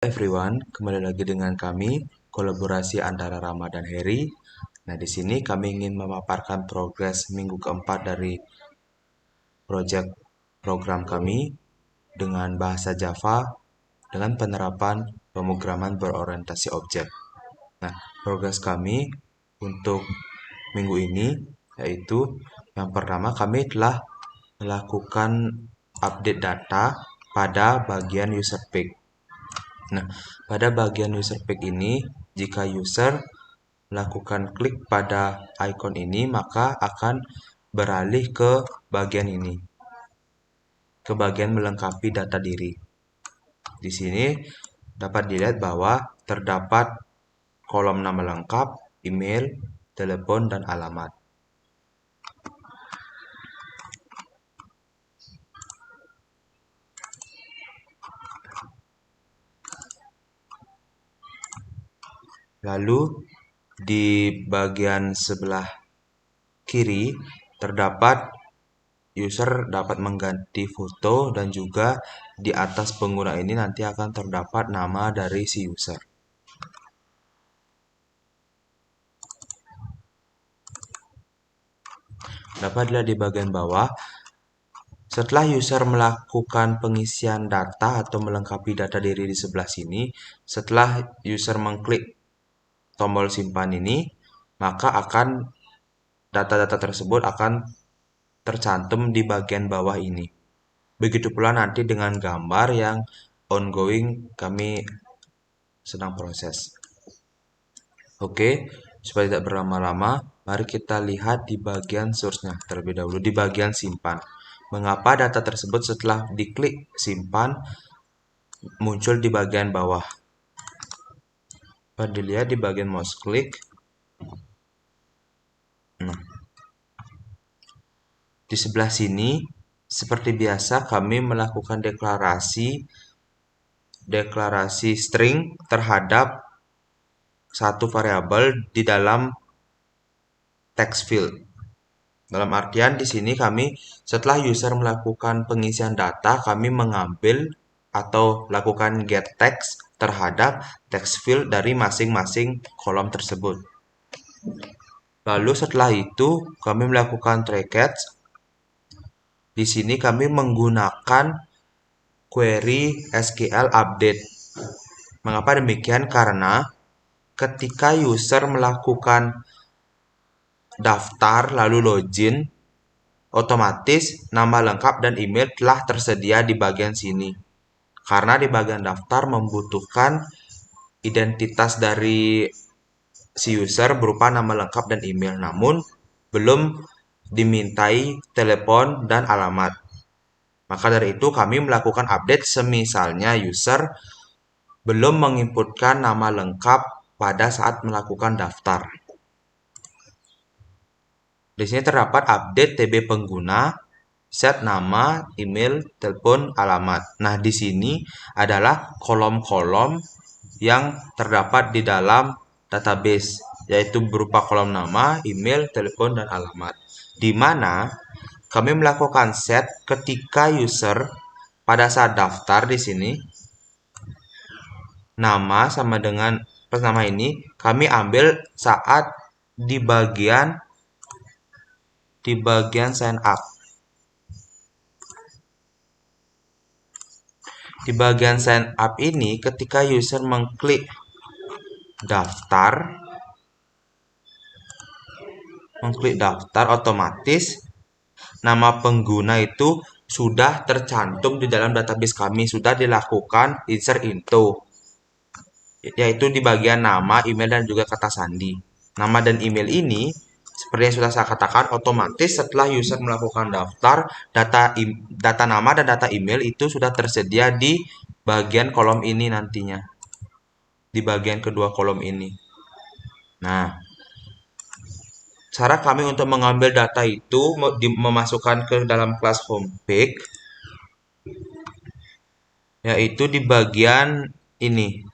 Everyone, kembali lagi dengan kami, kolaborasi antara Rama dan Heri. Nah, di sini kami ingin memaparkan progres minggu keempat dari proyek program kami dengan bahasa Java dengan penerapan pemrograman berorientasi objek. Nah, progres kami untuk minggu ini yaitu yang pertama kami telah melakukan update data pada bagian user page. Nah, pada bagian user page ini, jika user melakukan klik pada icon ini, maka akan beralih ke bagian ini, ke bagian melengkapi data diri. Di sini dapat dilihat bahwa terdapat kolom nama lengkap, email, telepon, dan alamat. Lalu di bagian sebelah kiri terdapat user dapat mengganti foto dan juga di atas pengguna ini nanti akan terdapat nama dari si user. Dapat dilihat di bagian bawah, setelah user melakukan pengisian data atau melengkapi data diri di sebelah sini, setelah user mengklik tombol simpan ini, maka akan data-data tersebut akan tercantum di bagian bawah ini. Begitu pula nanti dengan gambar yang ongoing kami sedang proses. Oke, supaya tidak berlama-lama, mari kita lihat di bagian source-nya terlebih dahulu, di bagian simpan. Mengapa data tersebut setelah diklik simpan muncul di bagian bawah? Dapat dilihat di bagian mouse click. Nah, di sebelah sini, seperti biasa kami melakukan deklarasi string terhadap satu variabel di dalam text field. Dalam artian di sini kami setelah user melakukan pengisian data, kami mengambil atau lakukan get text terhadap text field dari masing-masing kolom tersebut. Lalu setelah itu kami melakukan try catch. Di sini kami menggunakan query SQL update. Mengapa demikian? Karena ketika user melakukan daftar lalu login, otomatis nama lengkap dan email telah tersedia di bagian sini. Karena di bagian daftar membutuhkan identitas dari si user berupa nama lengkap dan email, namun belum dimintai telepon dan alamat. Maka dari itu kami melakukan update semisalnya user belum menginputkan nama lengkap pada saat melakukan daftar. Di sini terdapat update TB pengguna, set nama, email, telepon, alamat. Nah, di sini adalah kolom-kolom yang terdapat di dalam database, yaitu berupa kolom nama, email, telepon, dan alamat. Di mana kami melakukan set ketika user pada saat daftar di sini, nama sama dengan plus nama ini kami ambil saat di bagian sign up. Di bagian sign up ini ketika user mengklik daftar, otomatis nama pengguna itu sudah tercantum di dalam database kami, sudah dilakukan insert into, yaitu di bagian nama, email, dan juga kata sandi. Nama dan email ini seperti yang sudah saya katakan, otomatis setelah user melakukan daftar, data nama dan data email itu sudah tersedia di bagian kolom ini nantinya. Di bagian kedua kolom ini. Nah, cara kami untuk mengambil data itu memasukkan ke dalam kelas homepage, yaitu di bagian ini,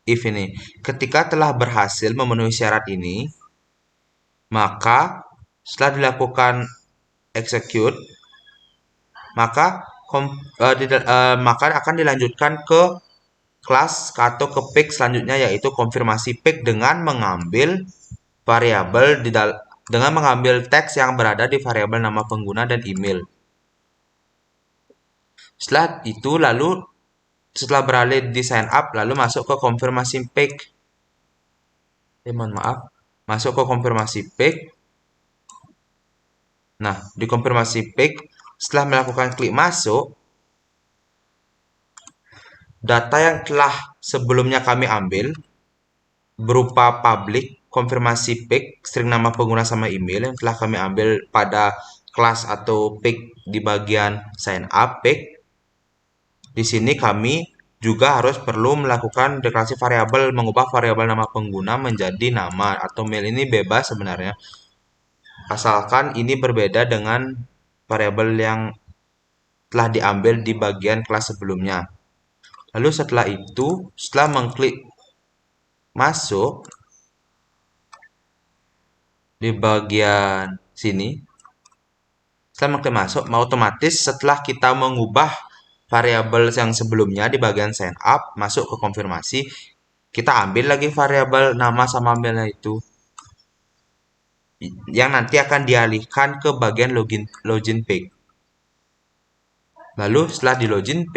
if ini. Ketika telah berhasil memenuhi syarat ini, maka setelah dilakukan execute, maka akan dilanjutkan ke kelas atau ke page selanjutnya, yaitu konfirmasi page dengan mengambil variabel dengan mengambil teks yang berada di variabel nama pengguna dan email. Setelah itu setelah beralih di sign up, lalu masuk ke konfirmasi page. Mohon maaf, masuk ke konfirmasi page. Nah, di konfirmasi page, setelah melakukan klik masuk, data yang telah sebelumnya kami ambil berupa public, konfirmasi page, string nama pengguna sama email yang telah kami ambil pada kelas atau page di bagian sign up page. Di sini kami juga harus perlu melakukan deklarasi variabel, mengubah variabel nama pengguna menjadi nama atau mail. Ini bebas sebenarnya, asalkan ini berbeda dengan variabel yang telah diambil di bagian kelas sebelumnya. Lalu setelah itu, setelah mengklik masuk di bagian sini, setelah mengklik masuk, otomatis setelah kita mengubah variabel yang sebelumnya di bagian sign up, masuk ke konfirmasi, kita ambil lagi variabel nama sama mailnya itu, yang nanti akan dialihkan ke bagian login page. Lalu setelah di login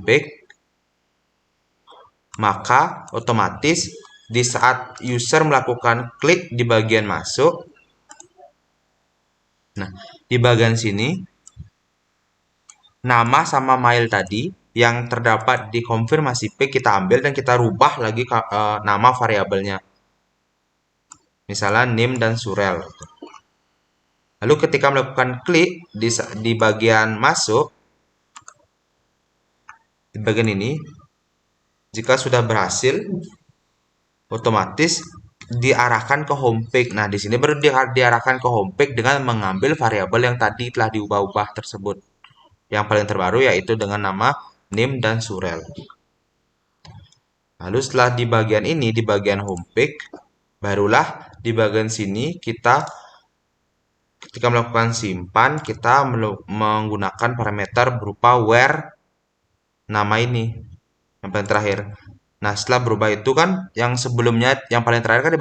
page, maka otomatis di saat user melakukan klik di bagian masuk, nah di bagian sini nama sama mail tadi yang terdapat di konfirmasi page kita ambil dan kita rubah lagi nama variabelnya, misalnya name dan surel. Lalu ketika melakukan klik di bagian masuk, di bagian ini, jika sudah berhasil, otomatis diarahkan ke homepage. Nah, di sini baru diarahkan ke homepage dengan mengambil variabel yang tadi telah diubah-ubah tersebut. Yang paling terbaru yaitu dengan nama name dan surel. Lalu setelah di bagian ini, di bagian homepage, barulah di bagian sini ketika melakukan simpan, kita menggunakan parameter berupa where nama ini yang paling terakhir. Nah, setelah berubah itu kan yang sebelumnya yang paling terakhir kan di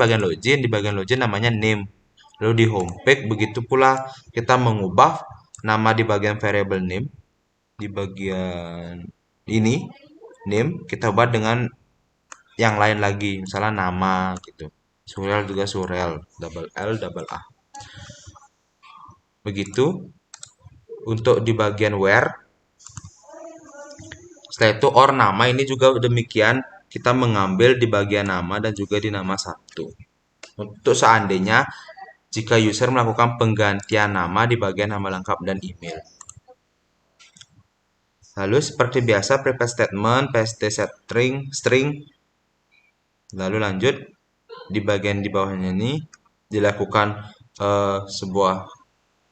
bagian login namanya name. Lalu di homepage begitu pula kita mengubah nama di bagian variable name, di bagian ini name kita ubah dengan yang lain lagi, misalnya nama gitu. Surel juga surel, double L double A. Begitu untuk di bagian where. Setelah itu or nama ini juga demikian, kita mengambil di bagian nama dan juga di nama satu. Untuk seandainya jika user melakukan penggantian nama di bagian nama lengkap dan email. Lalu seperti biasa prepare statement, paste string. Lalu lanjut di bagian di bawahnya ini dilakukan sebuah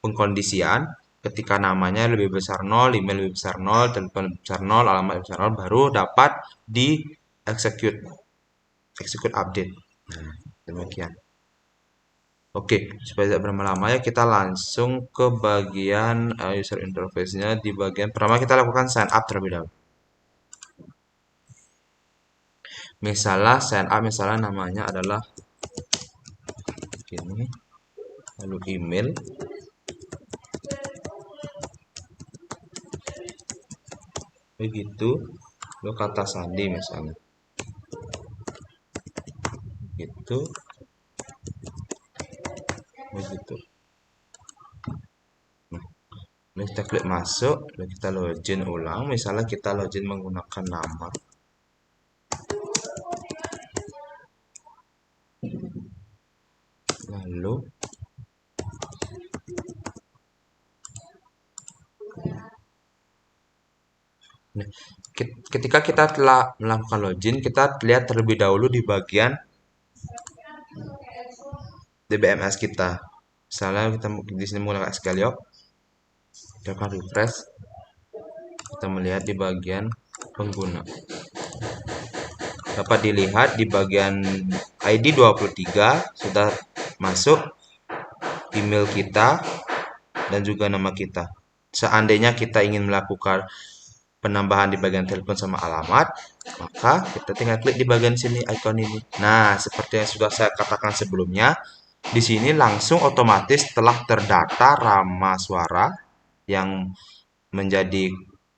pengkondisian. Ketika namanya lebih besar 0, email lebih besar 0, telepon lebih besar 0, alamat lebih besar 0, baru dapat di execute update. Nah, demikian. Oke, supaya tidak berlama-lama ya, kita langsung ke bagian user interface-nya. Di bagian pertama kita lakukan sign up terlebih dahulu. Misalnya sign up, misalnya namanya adalah ini, lalu email. Begitu, lalu kata sandi misalnya. Begitu. Lalu kita klik masuk, lalu kita login ulang. Misalnya kita login menggunakan nama. Lalu ketika kita telah melakukan login, kita lihat terlebih dahulu di bagian DBMS kita. Misalnya kita di sini menggunakan Skeliok, kita akan refresh. Kita melihat di bagian pengguna. Dapat dilihat di bagian ID 23 sudah masuk email kita dan juga nama kita. Seandainya kita ingin melakukan penambahan di bagian telepon sama alamat, maka kita tinggal klik di bagian sini icon ini. Nah, seperti yang sudah saya katakan sebelumnya, di sini langsung otomatis telah terdata Rama Suara yang menjadi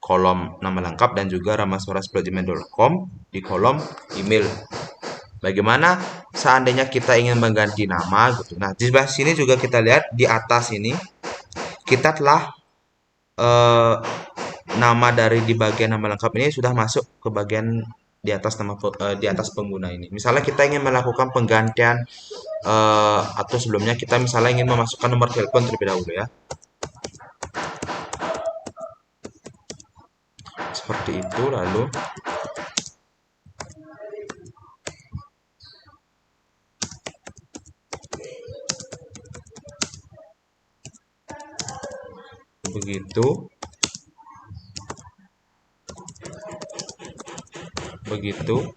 kolom nama lengkap dan juga ramaswara@gmail.com di kolom email. Bagaimana seandainya kita ingin mengganti nama gitu. Nah, di sebelah sini juga kita lihat di atas ini kita telah eh, nama dari di bagian nama lengkap ini sudah masuk ke bagian di atas pengguna ini. Misalnya kita ingin melakukan penggantian atau sebelumnya kita misalnya ingin memasukkan nomor telepon terlebih dahulu ya. Seperti itu lalu begitu begitu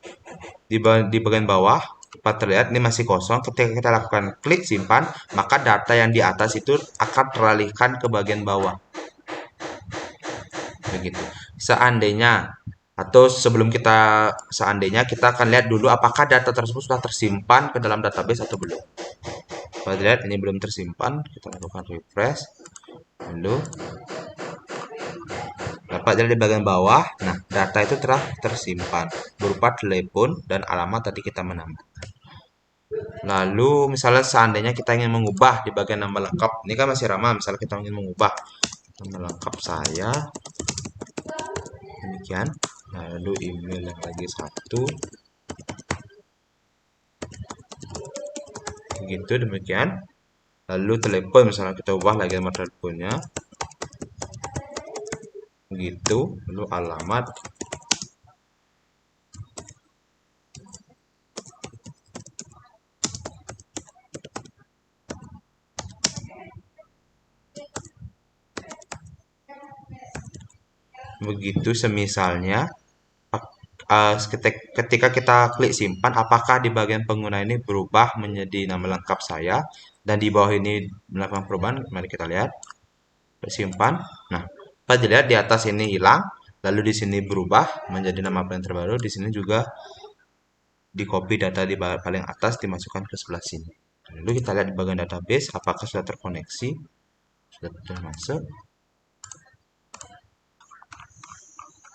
di bagian bawah dapat terlihat ini masih kosong. Ketika kita lakukan klik simpan, maka data yang di atas itu akan teralihkan ke bagian bawah. Begitu. Seandainya atau sebelum seandainya kita akan lihat dulu apakah data tersebut sudah tersimpan ke dalam database atau belum. Kita lihat ini belum tersimpan, kita lakukan refresh. Lalu dapat jadi di bagian bawah. Nah, data itu telah tersimpan berupa telepon dan alamat tadi kita menambah. Lalu misalnya seandainya kita ingin mengubah di bagian nama lengkap, ini kan masih Rama, misalnya kita ingin mengubah nama lengkap saya, demikian. Lalu email yang lagi satu, begitu demikian. Lalu telepon misalnya kita ubah lagi nomor teleponnya, begitu. Lalu alamat, begitu semisalnya. Ketika kita klik simpan, apakah di bagian pengguna ini berubah menjadi nama lengkap saya dan di bawah ini melakukan perubahan? Mari kita lihat. Simpan. Nah, kita dilihat di atas ini hilang, lalu di sini berubah menjadi nama paling terbaru. Di sini juga di copy data di paling atas dimasukkan ke sebelah sini. Lalu kita lihat di bagian database apakah sudah terkoneksi, sudah termasuk.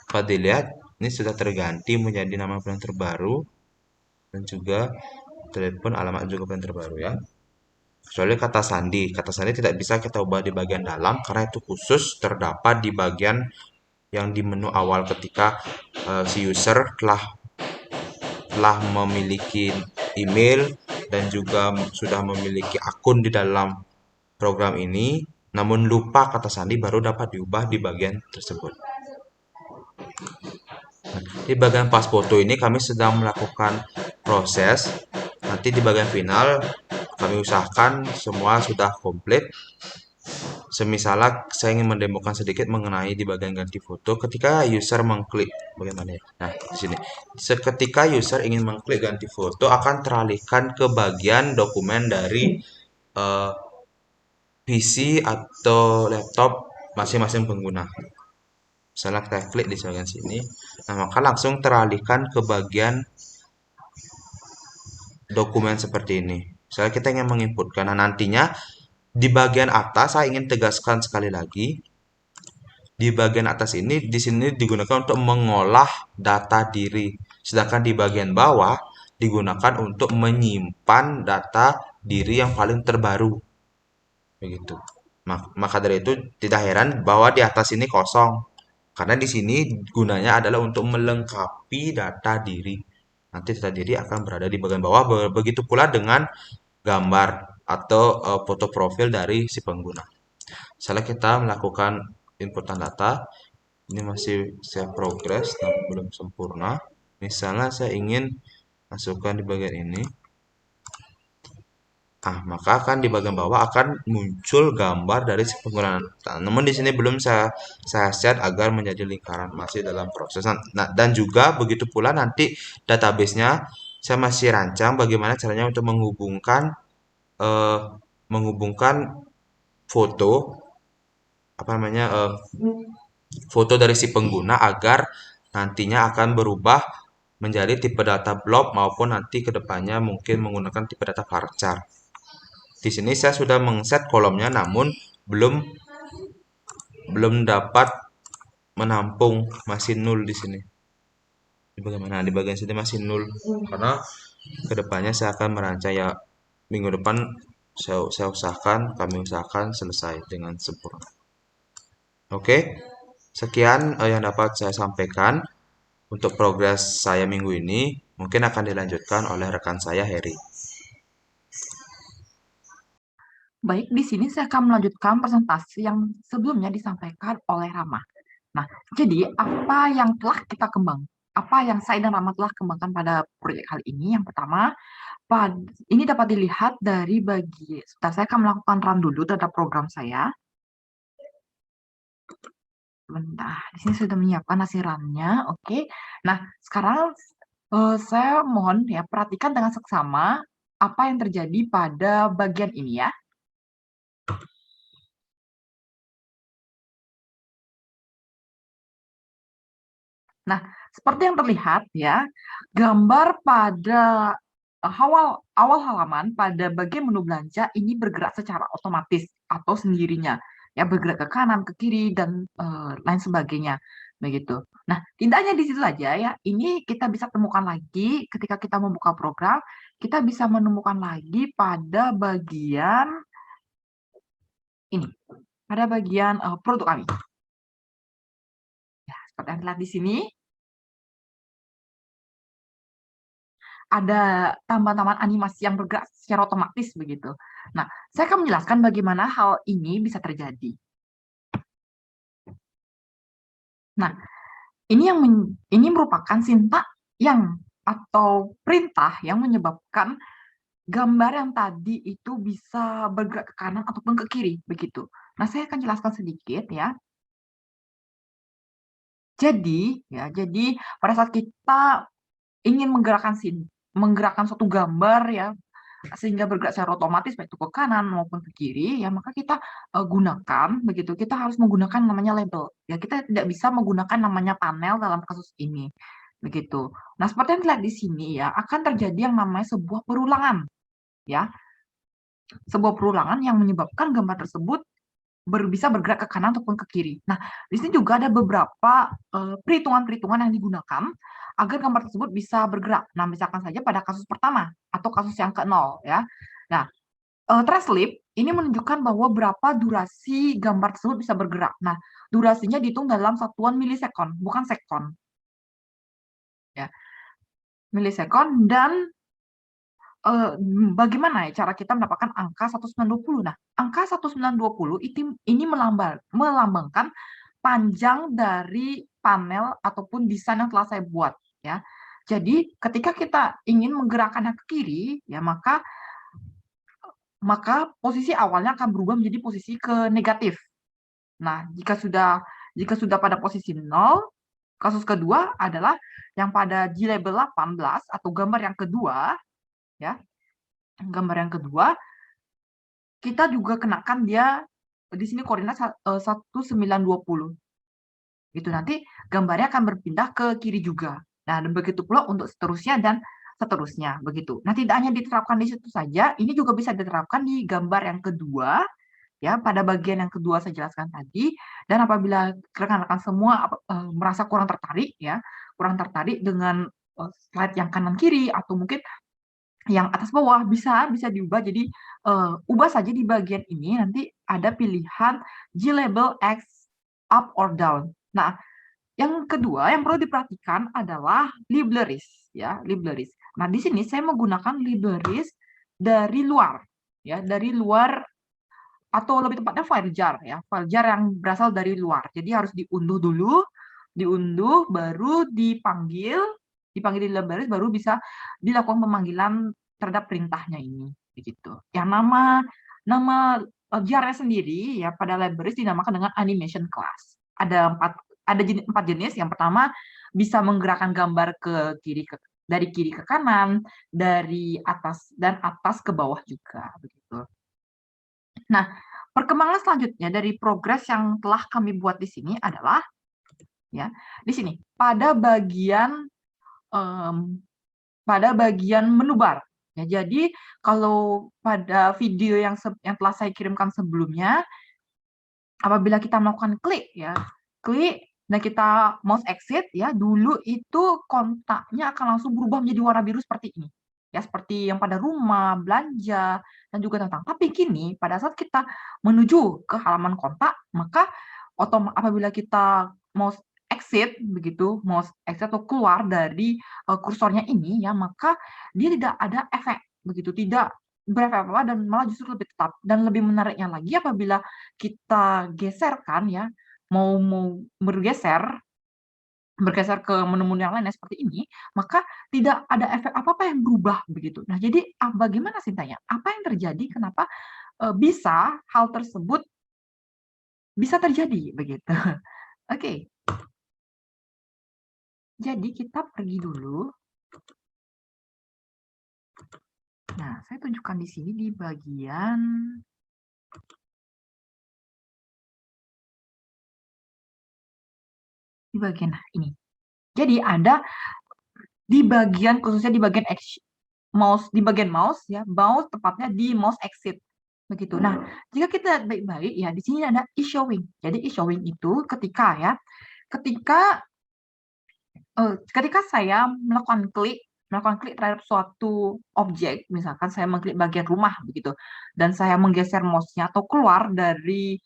Dapat dilihat ini sudah terganti menjadi nama paling terbaru dan juga telepon alamat juga paling terbaru ya. Kecuali kata sandi tidak bisa kita ubah di bagian dalam karena itu khusus terdapat di bagian yang di menu awal ketika si user telah memiliki email dan juga sudah memiliki akun di dalam program ini, namun lupa kata sandi baru dapat diubah di bagian tersebut. Di bagian pas foto ini kami sedang melakukan proses. Nanti di bagian final kami usahakan semua sudah komplit. Semisalnya saya ingin mendemokan sedikit mengenai di bagian ganti foto ketika user mengklik bagaimana ya. Nah, di sini. Seketika user ingin mengklik ganti foto akan teralihkan ke bagian dokumen dari PC atau laptop masing-masing pengguna. Misalnya kita klik di bagian sini, nah maka langsung teralihkan ke bagian dokumen seperti ini. Misalnya kita ingin menginputkan, nah nantinya di bagian atas saya ingin tegaskan sekali lagi, di bagian atas ini di sini digunakan untuk mengolah data diri, sedangkan di bagian bawah digunakan untuk menyimpan data diri yang paling terbaru. Begitu. Maka dari itu tidak heran bahwa di atas ini kosong. Karena di sini gunanya adalah untuk melengkapi data diri. Nanti data diri akan berada di bagian bawah. Begitu pula dengan gambar atau foto profil dari si pengguna. Misalnya kita melakukan inputan data, ini masih saya progress, namun belum sempurna. Misalnya saya ingin masukkan di bagian ini. Nah, maka akan di bagian bawah akan muncul gambar dari si pengguna. Nah, namun di sini belum saya set agar menjadi lingkaran, masih dalam proses. Nah, dan juga begitu pula nanti database-nya saya masih rancang bagaimana caranya untuk eh, menghubungkan foto apa namanya foto dari si pengguna agar nantinya akan berubah menjadi tipe data blob maupun nanti kedepannya mungkin menggunakan tipe data varchar. Di sini saya sudah mengset kolomnya namun belum belum dapat menampung, masih nol di sini. Bagaimana di bagian sini masih nol karena kedepannya saya akan merancang ya minggu depan kami usahakan selesai dengan sempurna. Oke, sekian yang dapat saya sampaikan untuk progres saya minggu ini. Mungkin akan dilanjutkan oleh rekan saya Heri. Baik, di sini saya akan melanjutkan presentasi yang sebelumnya disampaikan oleh Rama. Nah, jadi apa yang saya dan Rama telah kembangkan pada proyek kali ini? Yang pertama, ini dapat dilihat dari sebentar, saya akan melakukan run dulu terhadap program saya. Bentar, di sini sudah menyiapkan hasil run-nya. Oke. Nah, sekarang saya mohon ya perhatikan dengan seksama apa yang terjadi pada bagian ini ya. Nah, seperti yang terlihat ya, gambar pada awal halaman pada bagian menu belanja ini bergerak secara otomatis atau sendirinya, ya bergerak ke kanan, ke kiri dan lain sebagainya, begitu. Nah, tidak hanya di situ saja ya, ini kita bisa temukan lagi ketika kita membuka program, kita bisa menemukan lagi pada bagian ini, pada bagian produk kami. Ya, seperti yang terlihat di sini. Ada tambahan-tambahan animasi yang bergerak secara otomatis begitu. Nah, saya akan menjelaskan bagaimana hal ini bisa terjadi. Nah, ini merupakan sintak atau perintah yang menyebabkan gambar yang tadi itu bisa bergerak ke kanan ataupun ke kiri begitu. Nah, saya akan jelaskan sedikit ya. Jadi pada saat kita ingin menggerakkan suatu gambar ya sehingga bergerak secara otomatis baik itu ke kanan maupun ke kiri ya maka kita gunakan begitu, kita harus menggunakan namanya label ya, kita tidak bisa menggunakan namanya panel dalam kasus ini begitu. Nah, seperti yang terlihat di sini ya akan terjadi yang namanya sebuah perulangan ya, sebuah perulangan yang menyebabkan gambar tersebut bisa bergerak ke kanan ataupun ke kiri. Nah, di sini juga ada beberapa perhitungan-perhitungan yang digunakan agar gambar tersebut bisa bergerak. Nah, misalkan saja pada kasus pertama atau kasus yang ke-0 ya. Nah, trace slip ini menunjukkan bahwa berapa durasi gambar tersebut bisa bergerak. Nah, durasinya dihitung dalam satuan milisekon, bukan sekon. Ya. Milisekon dan bagaimana ya cara kita mendapatkan angka 1920? Nah, angka 1920 ini melambangkan panjang dari panel ataupun desain yang telah saya buat ya. Jadi ketika kita ingin menggerakkannya ke kiri ya maka posisi awalnya akan berubah menjadi posisi ke negatif. Nah, jika sudah pada posisi 0, kasus kedua adalah yang pada G-label 18 atau gambar yang kedua ya. Gambar yang kedua kita juga kenakan dia di sini koordinat 1920. Gitu, nanti gambarnya akan berpindah ke kiri juga. Nah, dan begitu pula untuk seterusnya dan seterusnya, begitu. Nah, tidak hanya diterapkan di situ saja, ini juga bisa diterapkan di gambar yang kedua, ya, pada bagian yang kedua saya jelaskan tadi, dan apabila rekan-rekan semua merasa kurang tertarik, ya, kurang tertarik dengan slide yang kanan kiri atau mungkin yang atas bawah bisa diubah jadi ubah saja di bagian ini nanti ada pilihan G-label X up or down. Nah, yang kedua yang perlu diperhatikan adalah libraries ya, libraries. Nah, di sini saya menggunakan libraries dari luar ya, dari luar atau lebih tepatnya FileJar ya, FileJar yang berasal dari luar. Jadi harus diunduh dulu, diunduh baru dipanggil di libraries baru bisa dilakukan pemanggilan terhadap perintahnya ini begitu. Yang nama jar-nya sendiri ya pada libraries dinamakan dengan animation class. Ada empat jenis. Yang pertama bisa menggerakkan gambar dari kiri ke kanan, dari atas dan atas ke bawah juga begitu. Nah, perkembangan selanjutnya dari progres yang telah kami buat di sini adalah ya. Di sini pada bagian menu bar. Ya, jadi kalau pada video yang telah saya kirimkan sebelumnya, apabila kita melakukan klik dan kita mouse exit ya, dulu itu kontaknya akan langsung berubah menjadi warna biru seperti ini. Ya, seperti yang pada rumah, belanja, dan juga tentang. Tapi kini pada saat kita menuju ke halaman kontak, maka apabila kita mouse exit atau keluar dari kursornya ini ya, maka dia tidak ada efek begitu, tidak berefek apa dan malah justru lebih tetap. Dan lebih menariknya lagi apabila kita geserkan ya, mau bergeser ke menu-menu yang lainnya seperti ini, maka tidak ada efek apa-apa yang berubah begitu. Nah, jadi bagaimana Sintanya? Apa yang terjadi? Kenapa bisa hal tersebut bisa terjadi begitu? Oke. Jadi kita pergi dulu. Nah, saya tunjukkan di sini di bagian ini. Jadi ada di bagian khususnya di bagian mouse ya, mouse tepatnya di mouse exit begitu. Nah, jika kita lihat baik-baik ya, di sini ada e-showing. Jadi e-showing itu ketika saya melakukan klik terhadap suatu objek, misalkan saya mengklik bagian rumah begitu, dan saya menggeser mouse-nya atau keluar dari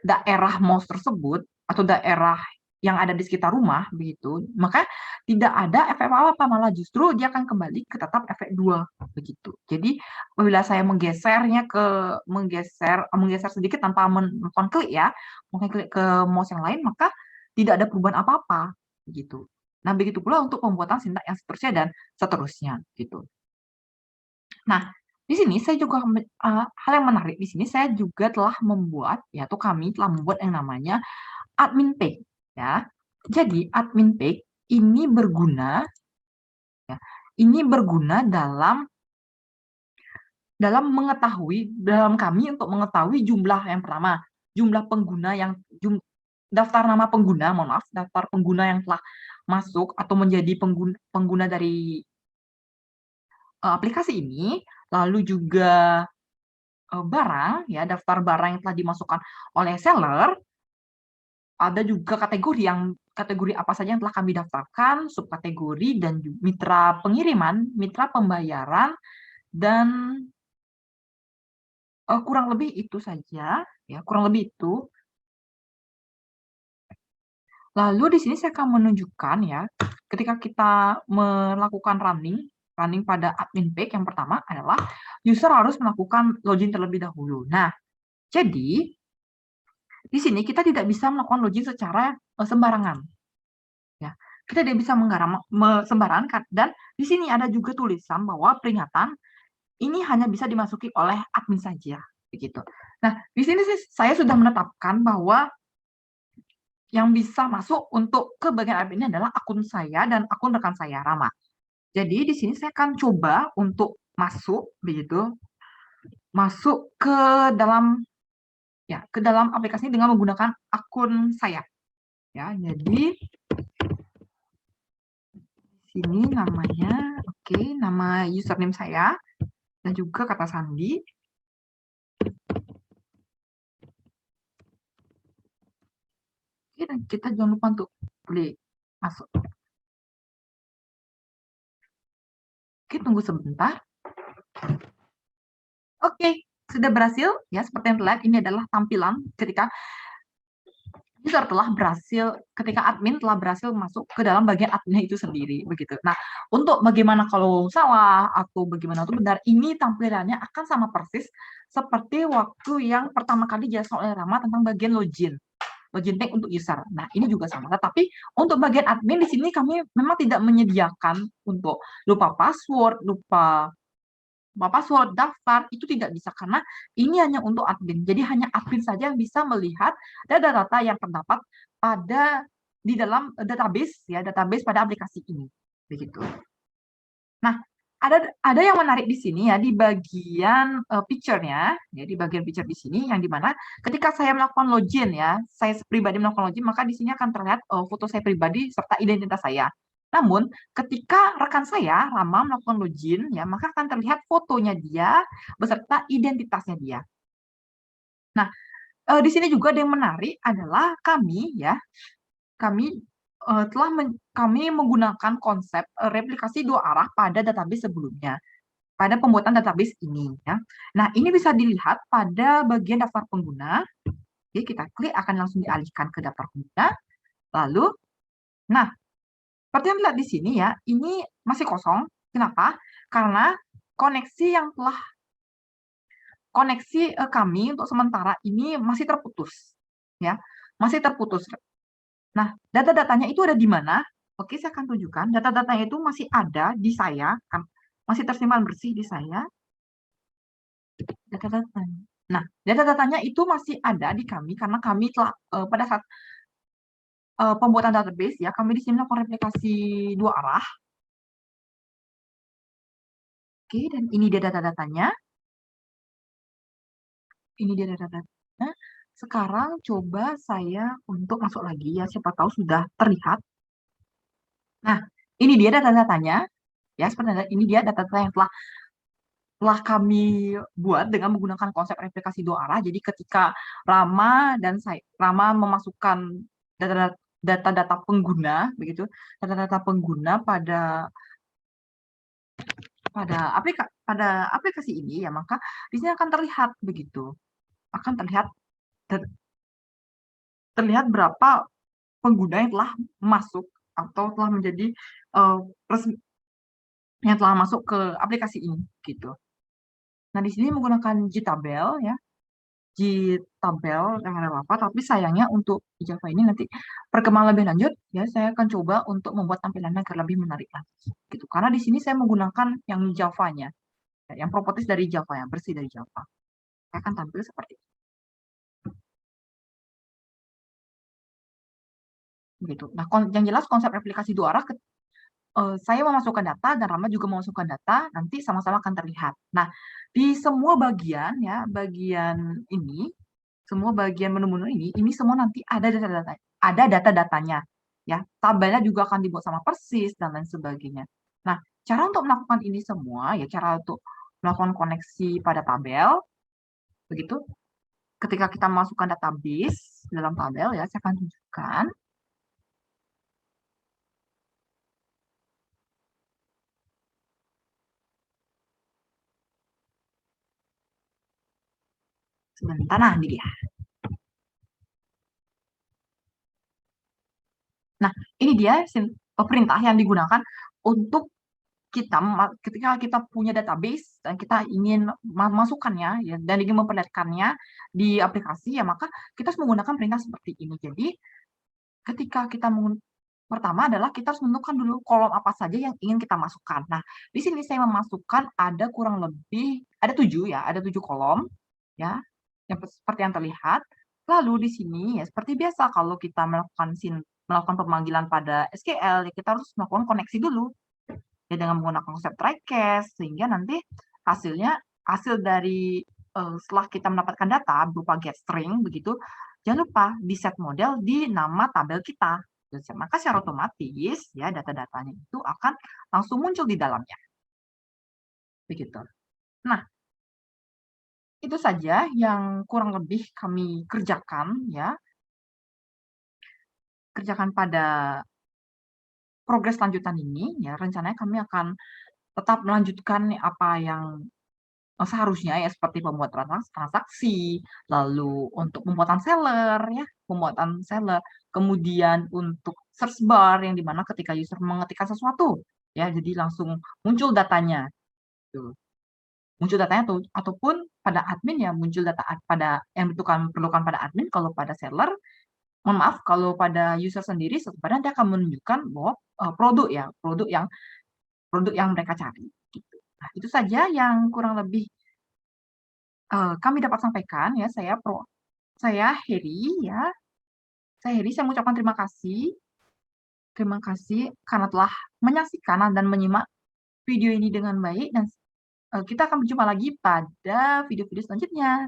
daerah mouse tersebut atau daerah yang ada di sekitar rumah begitu, maka tidak ada efek apa-apa, malah justru dia akan kembali ke tetap efek 2 begitu. Jadi apabila saya menggeser sedikit tanpa melakukan klik ya, mungkin klik ke mouse yang lain, maka tidak ada perubahan apa-apa begitu. Nah, begitu pula untuk pembuatan sintak yang seterusnya dan seterusnya gitu. Nah, di sini saya juga hal yang menarik di sini saya juga telah membuat yaitu kami telah membuat yang namanya admin page ya. Jadi admin page ini berguna ya. Ini berguna dalam kami untuk mengetahui jumlah yang pertama, jumlah pengguna daftar nama pengguna, daftar pengguna yang telah masuk atau menjadi pengguna dari aplikasi ini, lalu juga barang ya, daftar barang yang telah dimasukkan oleh seller, ada juga kategori apa saja yang telah kami daftarkan, subkategori dan mitra pengiriman, mitra pembayaran, dan kurang lebih itu saja ya, kurang lebih itu. Lalu di sini saya akan menunjukkan ya, ketika kita melakukan running pada admin page yang pertama adalah user harus melakukan login terlebih dahulu. Nah, jadi di sini kita tidak bisa melakukan login secara sembarangan. Ya, kita tidak bisa sembarangan dan di sini ada juga tulisan bahwa peringatan ini hanya bisa dimasuki oleh admin saja, begitu. Nah, di sini saya sudah menetapkan bahwa yang bisa masuk untuk ke bagian admin ini adalah akun saya dan akun rekan saya, Rama. Jadi di sini saya akan coba untuk masuk ke dalam aplikasi ini dengan menggunakan akun saya. Ya, jadi sini namanya, nama username saya dan juga kata sandi. Dan kita jangan lupa untuk klik masuk. Tunggu sebentar. Sudah berhasil ya, seperti yang terlihat ini adalah tampilan ketika admin telah berhasil masuk ke dalam bagian admin itu sendiri begitu. Nah, untuk bagaimana kalau salah atau bagaimana itu benar, ini tampilannya akan sama persis seperti waktu yang pertama kali dijelaskan oleh Rama tentang bagian login tag untuk user. Nah, ini juga sama. Tetapi untuk bagian admin di sini kami memang tidak menyediakan untuk lupa password, daftar, itu tidak bisa karena ini hanya untuk admin. Jadi hanya admin saja yang bisa melihat data-data yang terdapat di dalam database pada aplikasi ini. Begitu. Nah, ada yang menarik di sini ya di bagian picture-nya, ya di bagian picture di sini yang dimana ketika saya melakukan login ya, saya pribadi melakukan login, maka di sini akan terlihat foto saya pribadi serta identitas saya. Namun ketika rekan saya Rama melakukan login ya, maka akan terlihat fotonya dia beserta identitasnya dia. Nah, di sini juga ada yang menarik adalah kami ya, kami kami menggunakan konsep replikasi dua arah pada database sebelumnya, pada pembuatan database ini ya. Nah, ini bisa dilihat pada bagian daftar pengguna. Oke, kita klik akan langsung dialihkan ke daftar pengguna. Lalu, nah, seperti yang dilihat di sini ya, ini masih kosong. Kenapa? Karena koneksi kami untuk sementara ini masih terputus ya, masih terputus. Nah, data-datanya itu ada di mana? Oke, saya akan tunjukkan. Data-datanya itu masih ada di saya, masih tersimpan bersih di saya. Data-datanya. Nah, data-datanya itu masih ada di kami karena kami telah pada saat pembuatan database ya, kami di sini melakukan replikasi dua arah. Oke, dan ini dia data-datanya. Ini dia data-datanya. Sekarang coba saya untuk masuk lagi ya, siapa tahu sudah terlihat. Nah, ini dia data-datanya. Ya, sebenarnya ini dia data-data yang telah kami buat dengan menggunakan konsep replikasi dua arah. Jadi ketika Rama memasukkan data-data pengguna, begitu, data-data pengguna pada aplikasi ini ya, maka di sini akan terlihat begitu, akan terlihat berapa pengguna yang telah masuk atau telah menjadi resmi, yang telah masuk ke aplikasi ini gitu. Nah, di sini menggunakan Gtabel ya, Gtabel yang ada apa, tapi sayangnya untuk di Java ini nanti perkembangan lebih lanjut ya, saya akan coba untuk membuat tampilannya agar lebih menarik lagi gitu. Karena di sini saya menggunakan yang Java-nya, yang properties dari Java, yang bersih dari Java. Saya akan tampil seperti itu. Begitu. Nah, yang jelas konsep replikasi dua arah, saya memasukkan data dan Rama juga memasukkan data, nanti sama-sama akan terlihat. Nah, di semua bagian ya, bagian ini, semua bagian menu-menu ini semua nanti ada data-datanya. Ya, tabelnya juga akan dibuat sama persis dan lain sebagainya. Nah, cara untuk melakukan ini semua ya, cara untuk melakukan koneksi pada tabel, begitu. Ketika kita masukkan database dalam tabel ya, saya akan tunjukkan. Sebentar, nah ini dia. Nah, ini dia perintah yang digunakan untuk ketika kita punya database dan kita ingin masukkannya ya, dan ingin memperlihatkannya di aplikasi ya, maka kita harus menggunakan perintah seperti ini. Jadi ketika kita pertama adalah kita harus menentukan dulu kolom apa saja yang ingin kita masukkan. Nah, di sini saya memasukkan ada kurang lebih ada 7 ya, ada 7 kolom ya, yang seperti yang terlihat. Lalu di sini ya seperti biasa kalau kita melakukan pemanggilan pada SQL ya, kita harus melakukan koneksi dulu ya dengan menggunakan konsep try catch, sehingga nanti hasil dari setelah kita mendapatkan data berupa get string begitu, jangan lupa di set model di nama tabel kita. Maka secara otomatis ya data-datanya itu akan langsung muncul di dalamnya. Begitu. Nah, itu saja yang kurang lebih kami kerjakan ya. Kerjakan pada progres lanjutan ini ya, rencananya kami akan tetap melanjutkan apa yang seharusnya ya, seperti pembuatan transaksi, lalu untuk pembuatan seller ya, kemudian untuk search bar yang dimana ketika user mengetikkan sesuatu ya, jadi langsung muncul datanya. Gitu. Muncul datanya ataupun pada admin ya muncul data pada yang perlukan pada admin. Kalau pada seller, mohon maaf, kalau pada user sendiri sebenarnya dia akan menunjukkan bahwa produk yang mereka cari. Gitu. Nah, itu saja yang kurang lebih kami dapat sampaikan ya. Saya Heri ya. Saya mengucapkan terima kasih karena telah menyaksikan dan menyimak video ini dengan baik dan kita akan berjumpa lagi pada video-video selanjutnya.